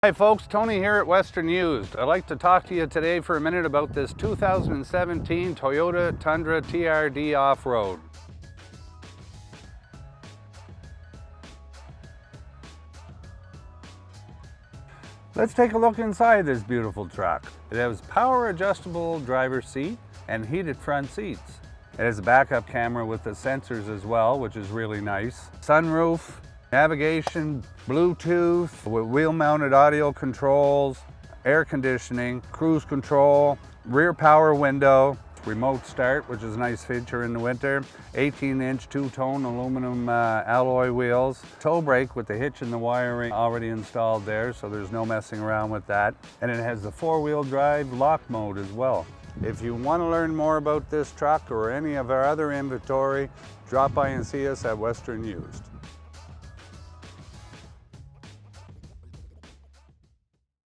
Hi folks, Tony here at Western Used. I'd like to talk to you today for a minute about this 2017 Toyota Tundra TRD off-road. Let's take a look inside this beautiful truck. It has power adjustable driver's seat and heated front seats. It has a backup camera with the sensors as well, which is really nice. Sunroof, navigation, Bluetooth, with wheel-mounted audio controls, air conditioning, cruise control, rear power window, remote start, which is a nice feature in the winter, 18-inch two-tone aluminum alloy wheels, tow brake with the hitch and the wiring already installed there, so there's no messing around with that. And it has the four-wheel drive lock mode as well. If you want to learn more about this truck or any of our other inventory, drop by and see us at Western Used.